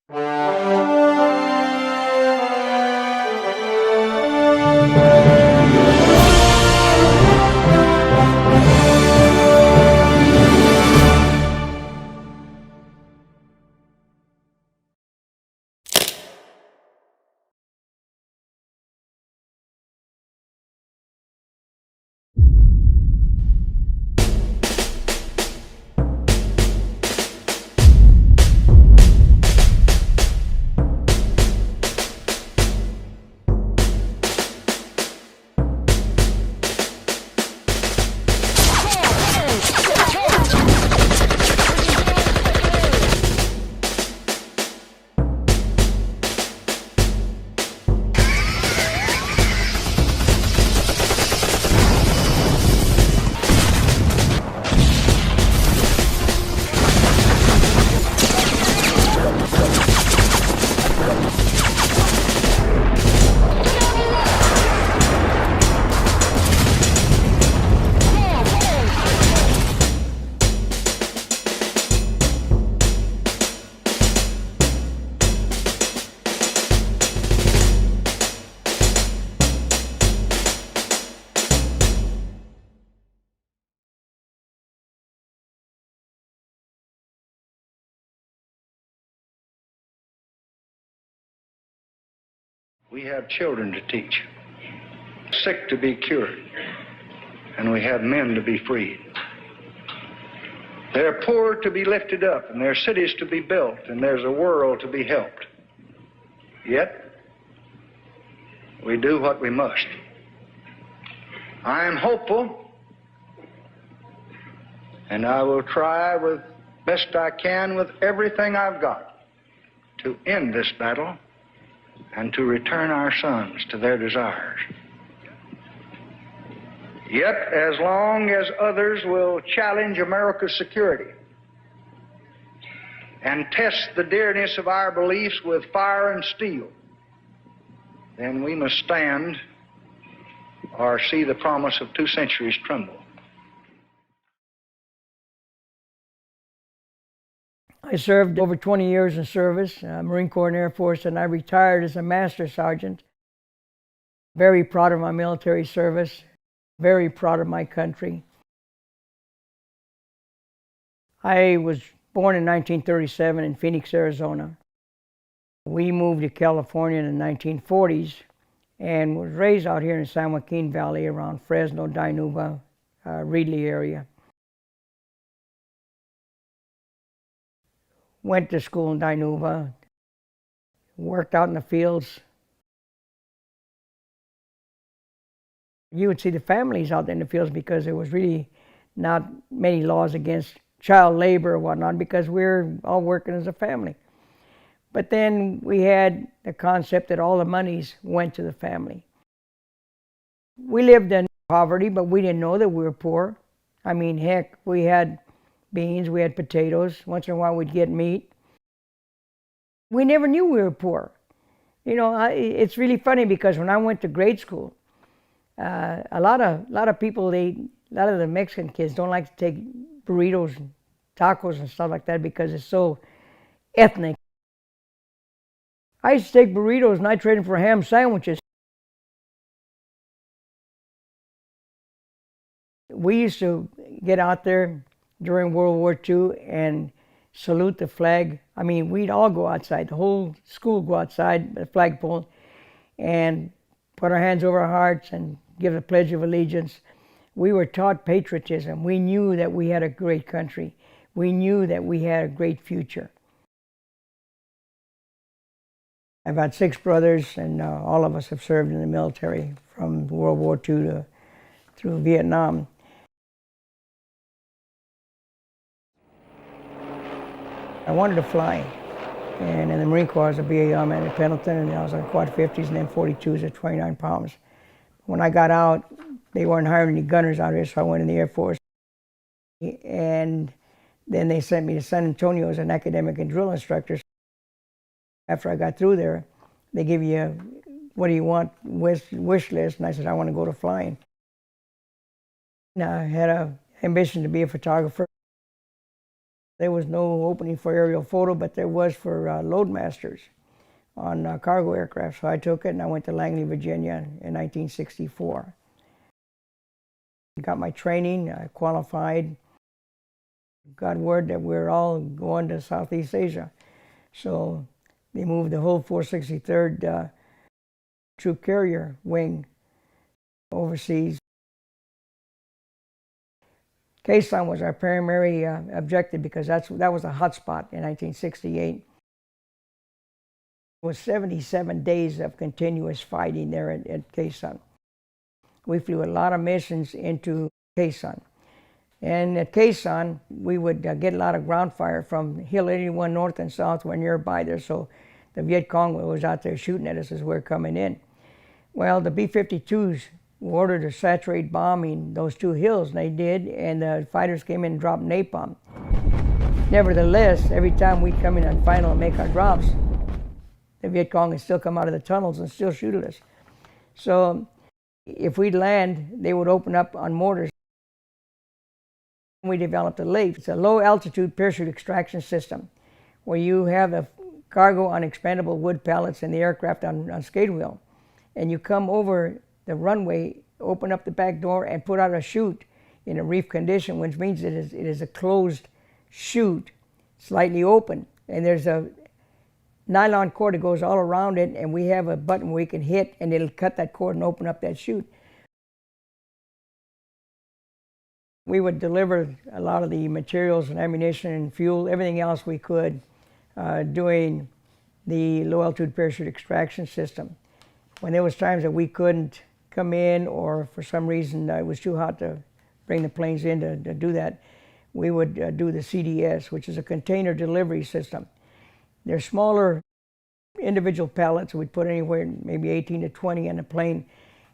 We have children to teach, sick to be cured, and we have men to be freed. There are poor to be lifted up, and there are cities to be built, and there's a world to be helped. Yet, we do what we must. I am hopeful, and I will try with best I can with everything I've got to end this battle and to return our sons to their desires. Yet, as long as others will challenge America's security and test the dearness of our beliefs with fire and steel, then we must stand or see the promise of 2 centuries tremble. I served over 20 years in service, Marine Corps and Air Force, and I retired as a Master Sergeant. Very proud of my military service, very proud of my country. I was born in 1937 in Phoenix, Arizona. We moved to California in the 1940s and was raised out here in the San Joaquin Valley around Fresno, Dinuba, Reedley area. Went to school in Dinuba, worked out in the fields. You would see the families out there in the fields because there was really not many laws against child labor or whatnot because we're all working as a family. But then we had the concept that all the monies went to the family. We lived in poverty, but we didn't know that we were poor. I mean, heck, we had beans, we had potatoes. Once in a while we'd get meat. We never knew we were poor. You know, it's really funny because when I went to grade school, a lot of people, a lot of the Mexican kids don't like to take burritos and tacos and stuff like that because it's so ethnic. I used to take burritos and I traded them for ham sandwiches. We used to get out there during World War II and salute the flag. I mean, we'd all go outside, the whole school go outside, the flagpole, and put our hands over our hearts and give the Pledge of Allegiance. We were taught patriotism. We knew that we had a great country. We knew that we had a great future. I've got 6 brothers, and all of us have served in the military from World War II through Vietnam. I wanted to fly, and in the Marine Corps I was a BA man at Pendleton, and I was on quad 50s and then 42s at 29 pounds. When I got out, they weren't hiring any gunners out here, so I went in the Air Force. And then they sent me to San Antonio as an academic and drill instructor. After I got through there, they give you a, what do you want, wish list, and I said, I want to go to flying. And I had an ambition to be a photographer. There was no opening for aerial photo, but there was for loadmasters on cargo aircraft. So I took it and I went to Langley, Virginia in 1964. Got my training, I qualified, got word that we're all going to Southeast Asia. So they moved the whole 463rd Troop Carrier Wing overseas. Quezon was our primary objective because that was a hot spot in 1968. It was 77 days of continuous fighting there at Quezon. We flew a lot of missions into Quezon. And at Quezon, we would get a lot of ground fire from Hill 81 north and south. We're nearby there, so the Viet Cong was out there shooting at us as we're coming in. Well, the B-52s were ordered to saturate bombing those two hills, and they did, and the fighters came in and dropped napalm. Nevertheless, every time we'd come in on final and make our drops, the Viet Cong would still come out of the tunnels and still shoot at us. So if we'd land, they would open up on mortars. We developed a LAPE. It's a low-altitude parachute extraction system where you have the cargo on expandable wood pallets and the aircraft on skate wheel. And you come over the runway, open up the back door, and put out a chute in a reef condition, which means it is a closed chute, slightly open. And there's a nylon cord that goes all around it, and we have a button we can hit, and it'll cut that cord and open up that chute. We would deliver a lot of the materials and ammunition and fuel, everything else we could, doing the low-altitude parachute extraction system. When there was times that we couldn't come in, or for some reason it was too hot to bring the planes in to do that, we would do the CDS, which is a container delivery system. They're smaller individual pallets. We'd put anywhere maybe 18 to 20 on a plane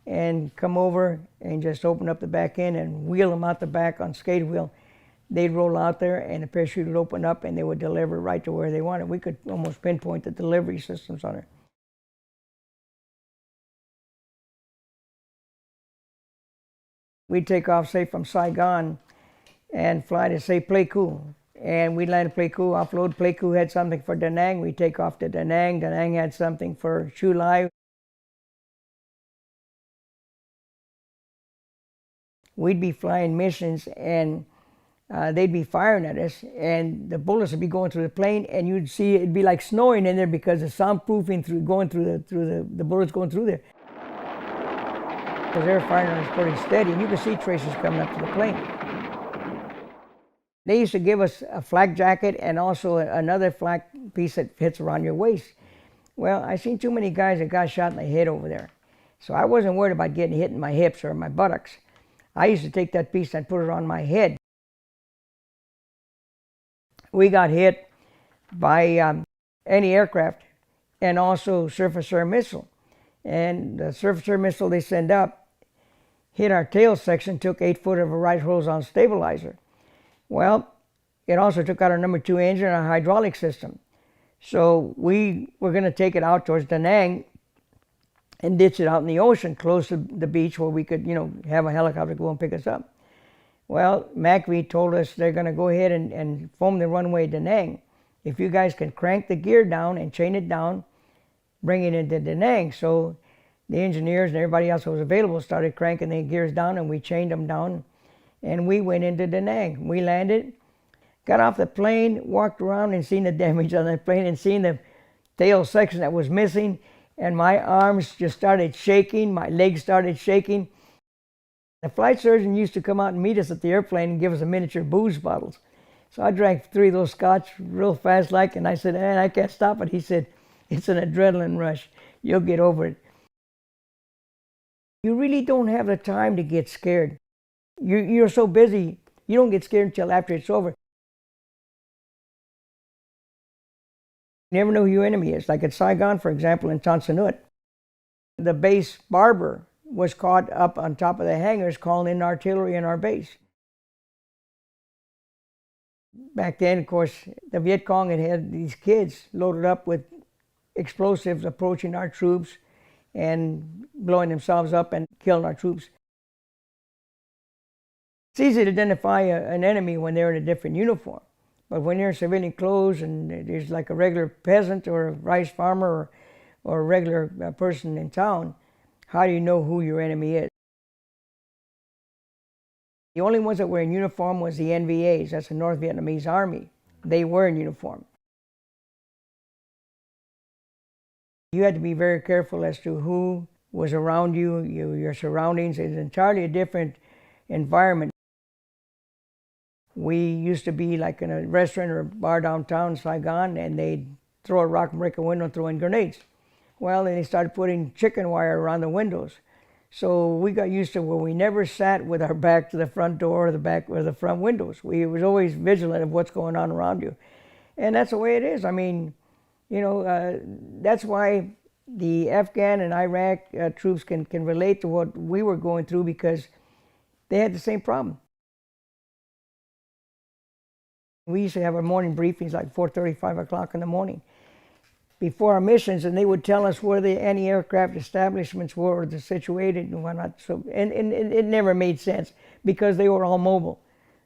and come over and just open up the back end and wheel them out the back on skate wheel. They'd roll out there and the parachute would open up and they would deliver right to where they wanted. We could almost pinpoint the delivery systems on it. We'd take off, say, from Saigon and fly to, say, Pleiku. And we'd land at Pleiku, offload. Pleiku had something for Da Nang. We'd take off to Da Nang. Da Nang had something for Chu Lai. We'd be flying missions, and they'd be firing at us, and the bullets would be going through the plane, and you'd see it'd be like snowing in there because the soundproofing going through the bullets going through there. Because they were firing on us pretty steady, and you could see traces coming up to the plane. They used to give us a flak jacket and also another flak piece that fits around your waist. Well, I seen too many guys that got shot in the head over there. So I wasn't worried about getting hit in my hips or my buttocks. I used to take that piece and put it on my head. We got hit by anti-aircraft and also surface-air missile. And the surface-air missile they send up hit our tail section, took 8 foot of a right horizontal stabilizer. Well, it also took out our number 2 engine and our hydraulic system. So we were going to take it out towards Da Nang and ditch it out in the ocean close to the beach where we could, have a helicopter go and pick us up. Well, MACV told us they're going to go ahead and foam the runway to Da Nang. If you guys can crank the gear down and chain it down, bring it into Da Nang. So the engineers and everybody else that was available started cranking the gears down, and we chained them down, and we went into Da Nang. We landed, got off the plane, walked around and seen the damage on the plane and seen the tail section that was missing, and my arms just started shaking, my legs started shaking. The flight surgeon used to come out and meet us at the airplane and give us a miniature booze bottles. So I drank 3 of those scotch real fast like, and I said, man, I can't stop it. He said, it's an adrenaline rush. You'll get over it. You really don't have the time to get scared. You're so busy, you don't get scared until after it's over. You never know who your enemy is. Like at Saigon, for example, in Tan Son Nhut, the base barber was caught up on top of the hangars calling in artillery in our base. Back then, of course, the Viet Cong had these kids loaded up with explosives approaching our troops and blowing themselves up and killing our troops. It's easy to identify an enemy when they're in a different uniform. But when you're in civilian clothes and there's like a regular peasant or a rice farmer or a regular person in town, how do you know who your enemy is? The only ones that were in uniform was the NVAs, that's the North Vietnamese Army. They were in uniform. You had to be very careful as to who was around you, your surroundings. It's entirely a different environment. We used to be like in a restaurant or a bar downtown Saigon, and they'd throw a rock and break a window and throw in grenades. Well, then they started putting chicken wire around the windows. So we got used to where we never sat with our back to the front door or the back or the front windows. We was always vigilant of what's going on around you. And that's the way it is. I mean, that's why the Afghan and Iraq troops can relate to what we were going through, because they had the same problem. We used to have our morning briefings like 4:30, 5 o'clock in the morning before our missions, and they would tell us where the anti-aircraft establishments were situated and whatnot. So, and it never made sense because they were all mobile.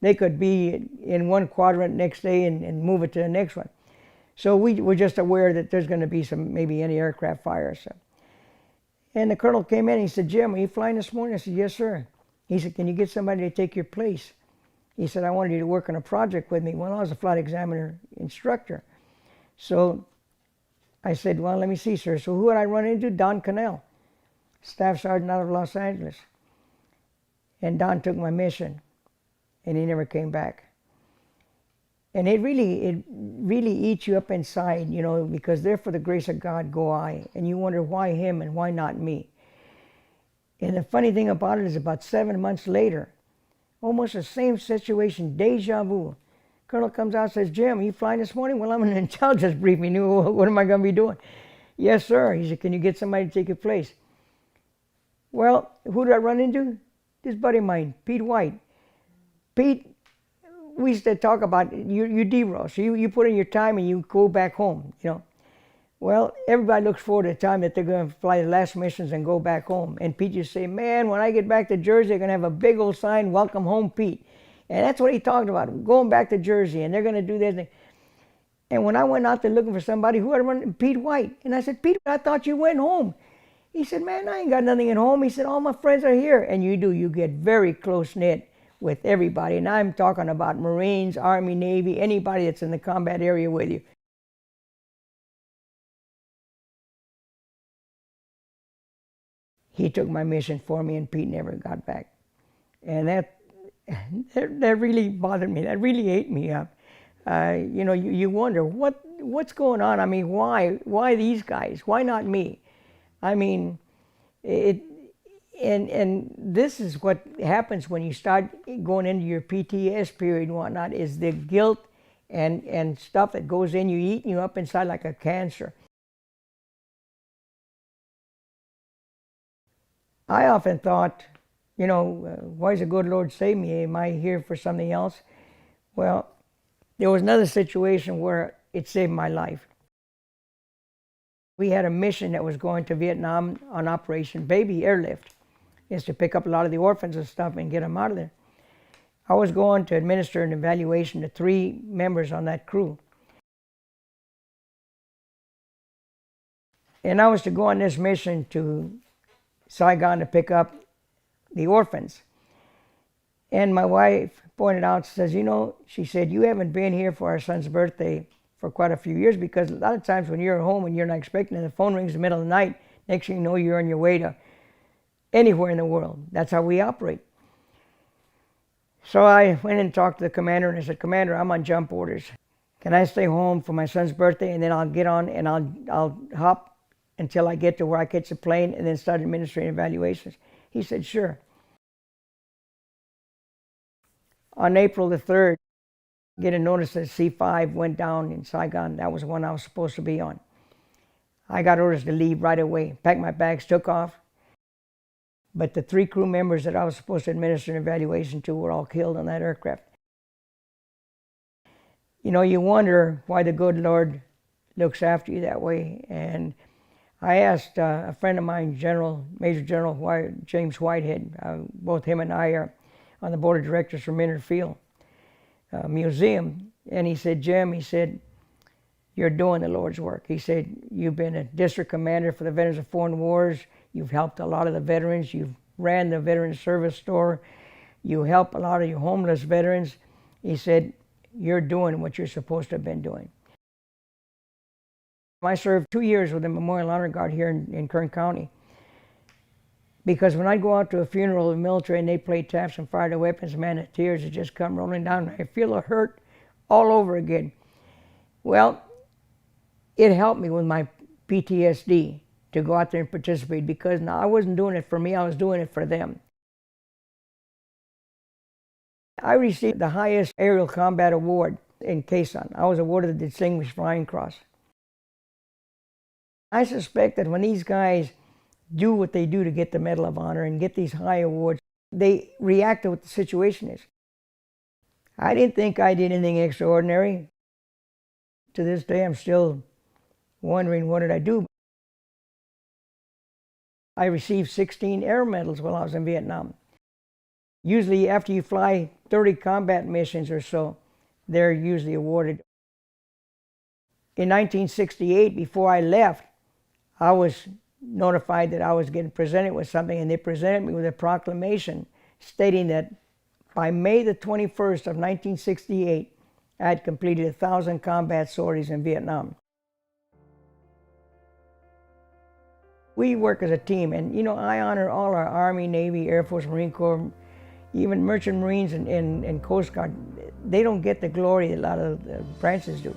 They could be in one quadrant next day and move it to the next one. So we were just aware that there's going to be some maybe anti-aircraft fires. And the colonel came in and he said, "Jim, are you flying this morning?" I said, "Yes, sir." He said, "Can you get somebody to take your place?" He said, "I wanted you to work on a project with me." Well, I was a flight examiner instructor. So I said, "Well, let me see, sir." So who would I run into? Don Cannell, staff sergeant out of Los Angeles. And Don took my mission, and he never came back. And it really eats you up inside, because there for the grace of God go I. And you wonder why him and why not me. And the funny thing about it is about 7 months later, almost the same situation, deja vu. Colonel comes out and says, "Jim, are you flying this morning?" "Well, I'm in an intelligence briefing. What am I going to be doing?" "Yes, sir." He said, "Can you get somebody to take your place?" Well, who did I run into? This buddy of mine, Pete White. Pete, we used to talk about you deroll. So you put in your time and you go back home, Well, everybody looks forward to the time that they're going to fly the last missions and go back home. And Pete used to say, "Man, when I get back to Jersey, they're going to have a big old sign, 'Welcome home, Pete.'" And that's what he talked about, going back to Jersey, and they're going to do this. And when I went out there looking for somebody, who had run? Pete White. And I said, "Pete, I thought you went home." He said, "Man, I ain't got nothing at home." He said, "All my friends are here." And you get very close-knit with everybody. And I'm talking about Marines, Army, Navy, anybody that's in the combat area with you. He took my mission for me, and Pete never got back. And that really bothered me. That really ate me up. You wonder what's going on. I mean, why these guys? Why not me? I mean, and this is what happens when you start going into your PTS period and whatnot, is the guilt and stuff that goes in you, eating you up inside like a cancer. I often thought, why does the good Lord save me? Am I here for something else? Well, there was another situation where it saved my life. We had a mission that was going to Vietnam on Operation Baby Airlift. It's to pick up a lot of the orphans and stuff and get them out of there. I was going to administer an evaluation to 3 members on that crew. And I was to go on this mission to Saigon to pick up the orphans. And my wife pointed out, says, she said, "You haven't been here for our son's birthday for quite a few years, because a lot of times when you're at home and you're not expecting it, the phone rings in the middle of the night, next thing you know, you're on your way to anywhere in the world." That's how we operate. So I went and talked to the commander, and I said, "Commander, I'm on jump orders. Can I stay home for my son's birthday, and then I'll get on and I'll hop until I get to where I catch the plane and then start administering evaluations?" He said, "Sure." On April the 3rd, I get a notice that C5 went down in Saigon. That was the one I was supposed to be on. I got orders to leave right away, packed my bags, took off. But the 3 crew members that I was supposed to administer an evaluation to were all killed on that aircraft. You wonder why the good Lord looks after you that way. And I asked a friend of mine, Major General James Whitehead, both him and I are on the board of directors for Minard Field Museum, And he said, Jim, he said, you're doing the Lord's work. He said, you've been a district commander for the Veterans of Foreign Wars. You've helped a lot of the veterans. You've ran the Veterans Service Store. You help a lot of your homeless veterans. He said, you're doing what you're supposed to have been doing. I served 2 years with the Memorial Honor Guard here in Kern County. Because when I go out to a funeral of the military and they play taps and fire the weapons, man, the tears would just come rolling down. I feel a hurt all over again. Well, it helped me with my PTSD to go out there and participate, because now I wasn't doing it for me, I was doing it for them. I received the highest aerial combat award in Quezon. I was awarded the Distinguished Flying Cross. I suspect that when these guys do what they do to get the Medal of Honor and get these high awards, they react to what the situation is. I didn't think I did anything extraordinary. To this day, I'm still wondering, what did I do? I received 16 air medals while I was in Vietnam. Usually after you fly 30 combat missions or so, they're usually awarded. In 1968, before I left, I was notified that I was getting presented with something, and they presented me with a proclamation stating that by May the 21st of 1968, I had completed 1,000 combat sorties in Vietnam. We work as a team, and you know, I honor all our Army, Navy, Air Force, Marine Corps, even Merchant Marines and Coast Guard. They don't get the glory a lot of the branches do,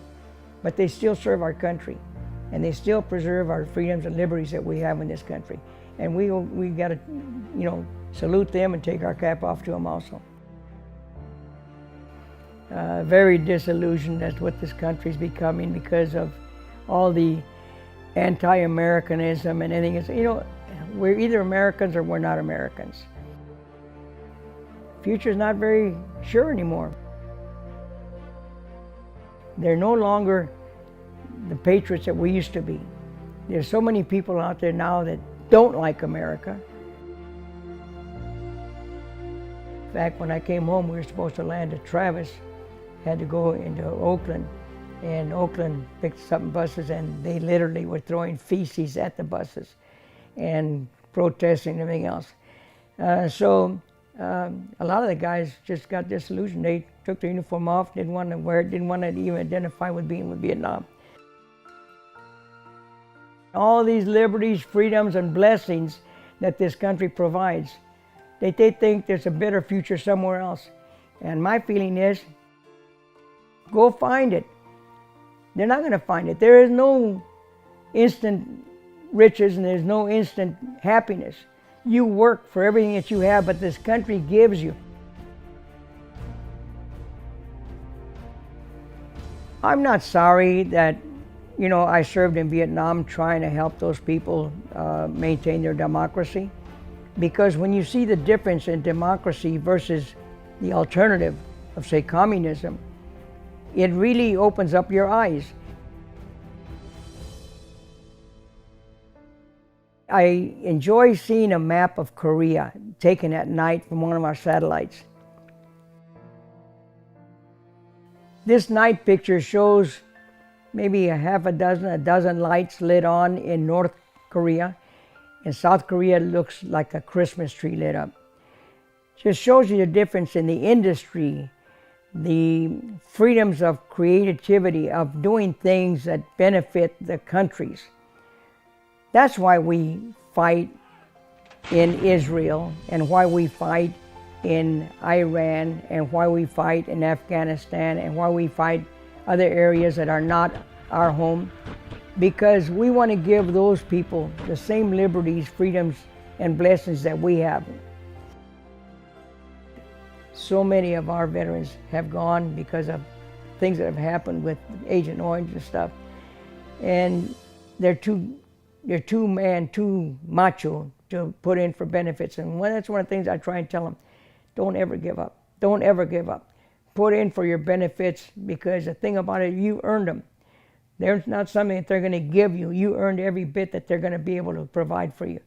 but they still serve our country, and they still preserve our freedoms and liberties that we have in this country. And we got to, you know, salute them and take our cap off to them also. Very disillusioned as to what this country's becoming because of all the anti-Americanism and anything. You know, we're either Americans or we're not Americans. Future's not very sure anymore. They're no longer the patriots that we used to be. There's so many people out there now that don't like America. In fact, when I came home, we were supposed to land at Travis, had to go into Oakland, and Oakland picked us up in buses, and they literally were throwing feces at the buses and protesting and everything else. So a lot of the guys just got disillusioned. They took their uniform off, didn't want to wear it, didn't want to even identify with being with Vietnam. All these liberties, freedoms, and blessings that this country provides, they think there's a better future somewhere else. And my feeling is, go find it. They're not going to find it. There is no instant riches and there's no instant happiness. You work for everything that you have, but this country gives you. I'm not sorry that, you know, I served in Vietnam trying to help those people maintain their democracy. Because when you see the difference in democracy versus the alternative of, say, communism, it really opens up your eyes. I enjoy seeing a map of Korea taken at night from one of our satellites. This night picture shows maybe a dozen lights lit on in North Korea. In South Korea, it looks like a Christmas tree lit up. Just shows you the difference in the industry, the freedoms of creativity, of doing things that benefit the countries. That's why we fight in Israel, and why we fight in Iran, and why we fight in Afghanistan, and why we fight other areas that are not our home. Because we want to give those people the same liberties, freedoms, and blessings that we have. So many of our veterans have gone because of things that have happened with Agent Orange and stuff. And they're too macho to put in for benefits. And that's one of the things I try and tell them. Don't ever give up. Don't ever give up. Put in for your benefits, because the thing about it, you earned them. There's not something that they're going to give you. You earned every bit that they're going to be able to provide for you.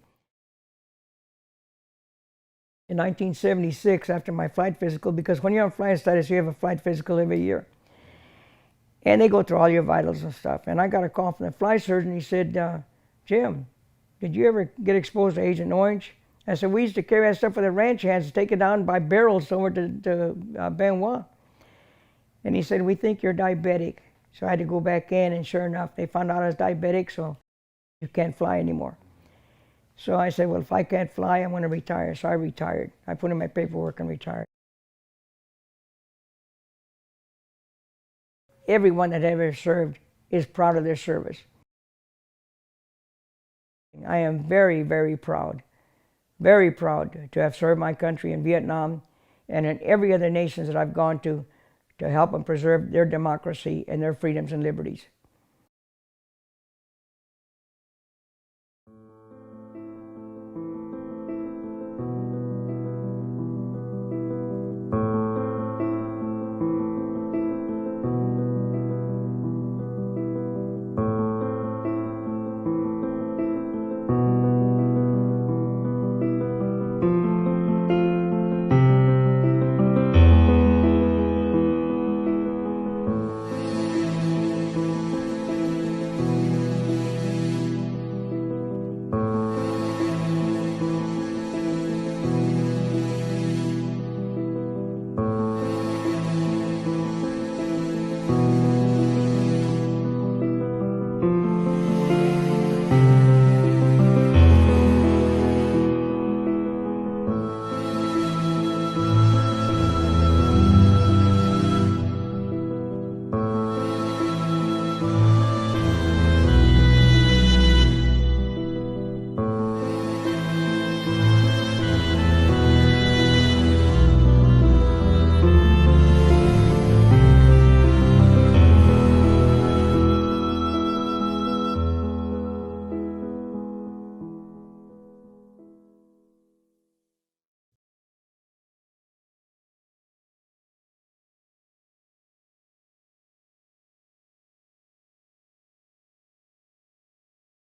In 1976, after my flight physical, because when you're on flight status, you have a flight physical every year. And they go through all your vitals and stuff. And I got a call from the fly surgeon. He said, Jim, did you ever get exposed to Agent Orange? I said, we used to carry that stuff with the ranch hands, take it down by barrels over to Benoit. And he said, we think you're diabetic. So I had to go back in, and sure enough, they found out I was diabetic, so you can't fly anymore. So I said, well, if I can't fly, I'm going to retire. So I retired. I put in my paperwork and retired. Everyone that ever served is proud of their service. I am very, very proud to have served my country in Vietnam and in every other nation that I've gone to help them preserve their democracy and their freedoms and liberties.